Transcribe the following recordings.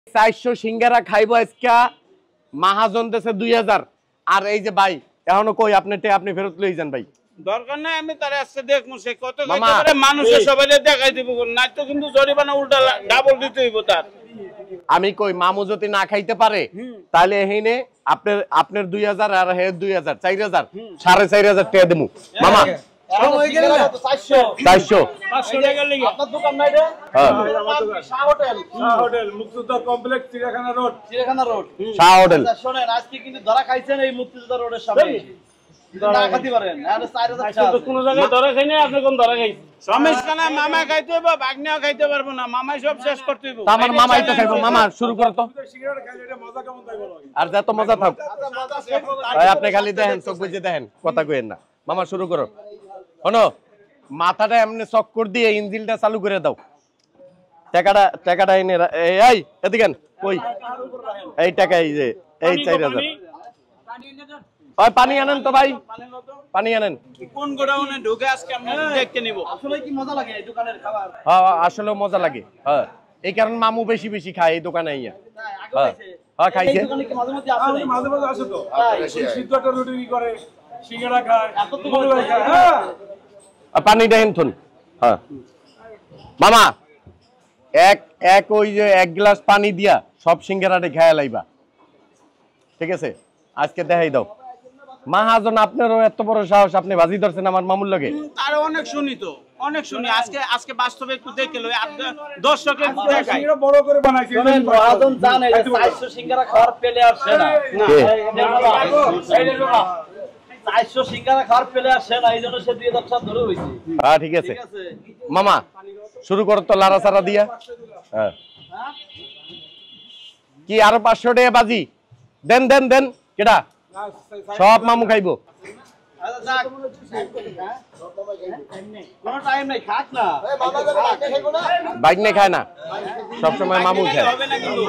400 সিঙ্গারা খাইবো আজকে মহাজন দেশে 2000 আর এই যে ভাই এখনো কই আপনি ফেরত লই যান ভাই দরকার নাই আমি তারে আজকে দেখমু সে কত কইতে পারে মানুষে সবাইকে দেখাই দিব না তো কিন্তু জরিমানা উল্টা ডাবল দিতে হইব তার আমি কই মামু যদি না খাইতে পারে তাহলে এখানে আপনার 2000 আর হে 2000 4000 4500 টাকা দেবো মামা হয়ে গেল 400 500 টাকা লাগি আপনার দোকান নাই রে শাহ হোটেল মুক্তিযোদ্ধা কমপ্লেক্স চিড়িয়াখানা রোড শাহ হোটেল শুনেন আজকে কিন্তু ধরা খাইছেন এই মুক্তিযোদ্ধা রোডের সামনে না খাইতে পারেন আর 4000 তো কোন জায়গায় ধরা খাই না আপনি কোন ধরা খাইছেন সমস্যা না মামা খাইতে হবে ভাগ্নেও খাইতে পারবো না মামাই সব শেষ করতে হইব আমার মামাই তো খাইবো মামা শুরু করো তো সিগারেট খাইলে এটা মজা কেমন তাই বলো আর যত মজা থাক ভাই আপনি খালি দেখেন চোখ বুঝে দেখেন কথা কইেন না মামা শুরু করো শোনো মাথাটা এমনি চক্কর দিয়ে ইঞ্জিনটা চালু করে দাও টাকাটা এনে এই এদিকে কই এই টাকা এই যে এই 4000 ওই পানি আনেন তো ভাই পানি আনেন কোন গোডাউনে ঢুকে আজকে আমরা দেখতে নিব আসলে কি মজা লাগে এই দোকানের খাবার হ্যাঁ আসলে মজা লাগে হ্যাঁ এই কারণে মামু বেশি বেশি খায় এই দোকানে আইয়া হ্যাঁ খাইছে এই দোকানে কি মাঝে মধ্যে আসে না মাঝে মাঝে আসে তো সিদ্ধটা রুটি করে সিঙ্গাড়া খায় এত তো বড় খায় হ্যাঁ পানি দেন থুন হ্যাঁ মামা এক ওই যে এক গ্লাস পানি দিয়া সব সিঙ্গারাটে খেয়া লাইবা ঠিক আছে আজকে দেখাই দাও মহাজন আপনারও এত বড় সাহস আপনি বাজি ধরছেন আমার মামুর লগে তার অনেক শুনি তো অনেক শুনি আজকে বাস্তবে একটু দেখে লই দর্শককে দেখাই সিঙ্গারা বড় করে বানাইছি মহাজন জানে 400 সিঙ্গারা খাওয়ার পেলে আসে না 400 সিঙ্গারা খাওয়ার পেলে আসে না এইজন্য সে 2000 ধরে হইছে হ্যাঁ ঠিক আছে মামা শুরু করো তো লারা সারা দিয়া হ্যাঁ কি আরো 500 টাকা বাজি দেন কেডা সব মামু খাইবো আচ্ছা যাক কোনো টাইম নাই খাক না এই মামা যেন বাকি খাইবো না বাইক নে খায় না সব সময় মামু খায় হবে না কিন্তু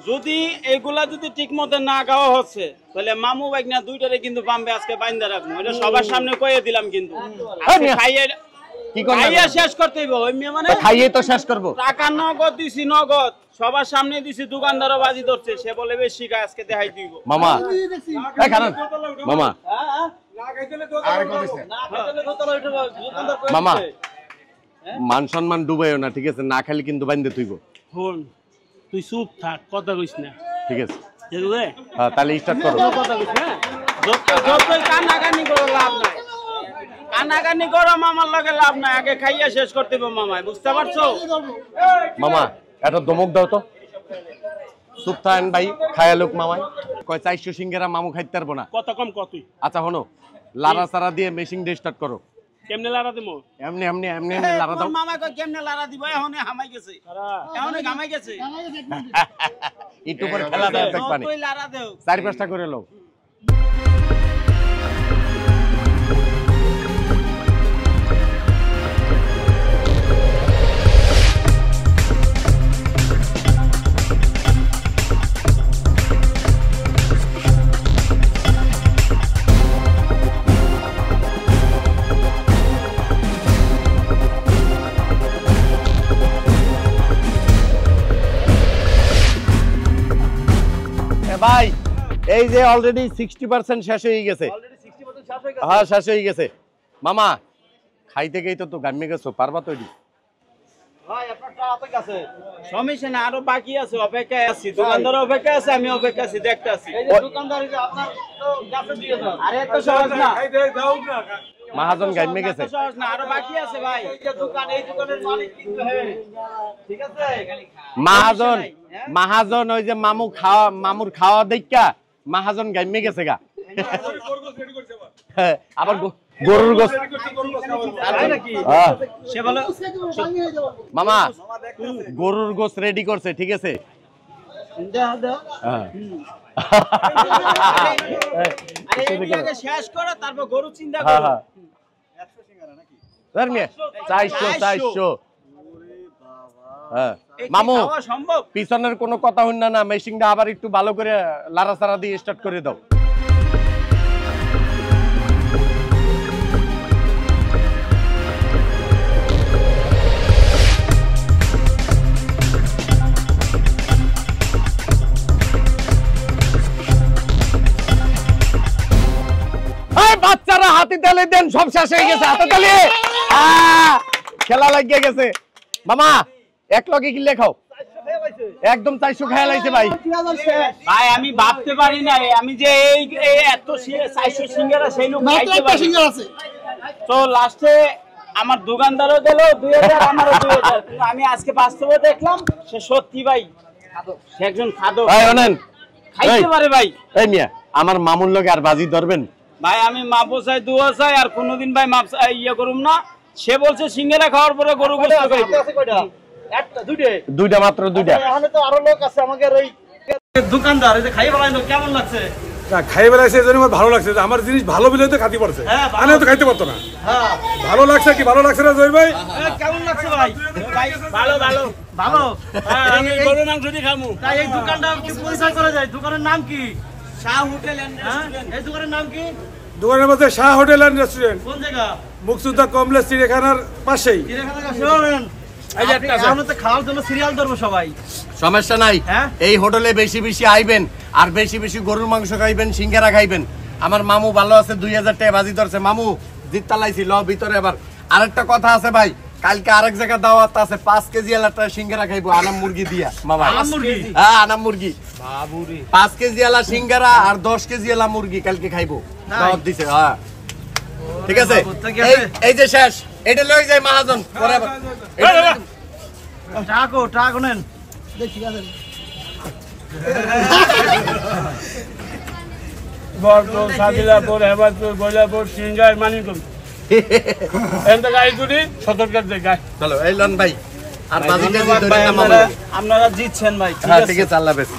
যদি এগুলা যদি ঠিকমতো না খাওয়া হচ্ছে তাহলে মামু বাইক না দুইটারে কিন্তু পাম্পে আজকে বাইন্দা রাখবো এটা সবার সামনে কইয়ে দিলাম কিন্তু আজকে খাইয়ে কি করব খাইয়ে শেষ করতে হইব ওই মানে খাইয়ে তো শেষ করব টাকা নগদ দিছি নগদ সবার সামনে দিছি দোকানদারও বাজি ধরছে সে বলে বেশি খায় আজকে দেখাই দিব মামা এই খান মামা না খাইতেলে তো আর কইছে না খাইতেলে তো তাহলে দোকানদার কইছে মামা মান সম্মান ডুবাইও না ঠিক আছে না খালি কিন্তু বাইন্দে তুইব হন তুই চুপ থাক কথা কইছ না ঠিক আছে বুঝলে হ্যাঁ তাহলে স্টার্ট করো কথা কইছ না যতই কানাকানি করো লাভ নাই কানাকানি করো মামার লগে লাভ নাই আগে খাইয়া শেষ করতে হবে মামাই বুঝতে পারছো মামা এটা দমক দাও তো চুপ থাকেন ভাই খায়া লোক মামাই কয় 400 সিঙ্গারা মামু খাইতে পারবো না কত কম কতই আচ্ছা হনো লারা সারা দিয়ে মেশিং দিয়ে স্টার্ট করো কেমনে লারা দিমু এমনি লারা দাও মামা কয় কেমনে লারা দিব এখনে হামাই গেছে এখনে ঘামাই গেছে একটু পরে খেলা দেয় দেখবানি তুই লারা দেও 4-5টা করে লও ভাই এই যে অলরেডি 60% শেষ হয়ে গেছে হ্যাঁ শেষ হয়ে গেছে মামা খাইতে গেই তো গাম্মে গেছো পারবা তো এডি ভাই আপনার টাকা আছে সমস্যা না আরো বাকি আছে অপেক্ষায় আছি দোকানদার অপেক্ষা আছে আমি অপেক্ষা আছি দেখতে আছি এই যে দোকানদার যে আপনার তো কাছে দিয়ে দাও আরে এত সহজ না খাই দে দাও না মহাজন গাম্মে গেছে সহজ না আরো বাকি আছে ভাই এই যে দোকান এই দোকানের মালিক কিন্তু হে ঠিক আছে মহাজন ওই যে মামুর খাওয়া দেখা মহাজন গাম্মে গেছে গা আবার গরুর গোশত তাই নাকি সে বলে মামা গরুর গোশত রেডি করছে ঠিক আছে দাও দাও আরে এই আগে শেষ করো তারপর গরু চিন্তা করো 100 সিঙ্গারা নাকি ধর্মিয়া 400 হ্যাঁ মামু পিছনের কোনো কথা হইন না মেশিনটা আবার একটু ভালো করে লারা সারা দিয়ে স্টার্ট করে দাও তালি দেন, সব শেষ হয়ে গেছে, হাতে তালি। খেলা লাগিয়ে গেছে মামা, এক লগে কিনলে খাও, একদম 400 খায়া লাইছে ভাই। ভাই আমি ভাবতে পারি না আমি যে এই এত 400 সিঙ্গারা সেই লোক খাইতে পারি। তো লাস্টে আমার দোকানদারও দিল 2000, আমারও 2000, কিন্তু আমি আজকে বাস্তবে দেখলাম সে সত্যি ভাই সে একজন খাদক ভাই অনেন খাইতে পারে ভাই। এই মিয়া আমার মামুর লগে আর বাজি ধরবেন ভাই আমি মাপও চাই, দুয়া চাই, আর কোনোদিন ভাই মাপ ইয়ে করুম না। সে বলছে সিঙ্গারা খাওয়ার পরে গরু গোশত খাইবো। একটা দুইটা মাত্র দুইটা। এখানে তো আরো লোক আছে আমাদের ওই দোকানদার, এই যে খাই বলাইলো কেমন লাগছে? না খাই বেড়াইছে এই জন্য আমার ভালো লাগছে, আমার জিনিস ভালো বিলে তো খাতি পড়ছে, আমি তো খাইতে পারতো না। হ্যাঁ ভালো লাগছে কি ভালো লাগছে না জয় ভাই? কেমন লাগছে ভাই? ভাই ভালো ভালো ভালো। আমি গরু মাংস দিয়ে খামু। তাই এই দোকানটা কি পরিচয় করা যায়? দোকানের নাম কি? Shah hotel and restaurant. এই দোকানের নাম কি? দোকানের মধ্যে শাহ হোটেল অ্যান্ড রেস্টুরেন্ট, কোন জায়গা? মুকসুদা কমপ্লেক্স চিড়িয়াখানার পাশেই। শুনুন, এই যে একটা এখন তো খাওয়ার জন্য সিরিয়াল ধরবো সবাই। সমস্যা নাই, হ্যাঁ? এই হোটেলে বেশি বেশি আইবেন আর বেশি বেশি গরুর মাংস খাইবেন, সিঙ্গারা খাইবেন। আমার মামু ভালো আছে, 2000 টাকা বাজি ধরছে। মামু জিত তালাইছি, ল ভিতরে। এবার আরেকটা কথা আছে ভাই, কালকে আরেক জায়গা দাওয়াত আছে, 5 কেজি আলাটা সিঙ্গারা খাইবো আনাম মুরগি দিয়া মামা। আনাম মুরগি? হ্যাঁ আনাম মুরগি, 5 কেজি আলা সিঙ্গারা আর 10 কেজি আলা মুরগি কালকে খাইবো, দাওয়াত দিছে। হ্যাঁ ঠিক আছে, এই যে শেষ, এটা লই যাই মহাজন পরে। টাকো নেন। বর্তমান সাদিলাপুর, হেমাদপুর, বৈলাপুর, সিঙ্গার, মানিকগঞ্জ। এন্ড গাই গুডি সতর্কতা দে গাই। চলো এই লন ভাই, আর বাজি টাজি ধরে না মামা। আপনারা জিতছেন ভাই। হ্যাঁ ঠিক আছে, আল্লাহ হাফেজ।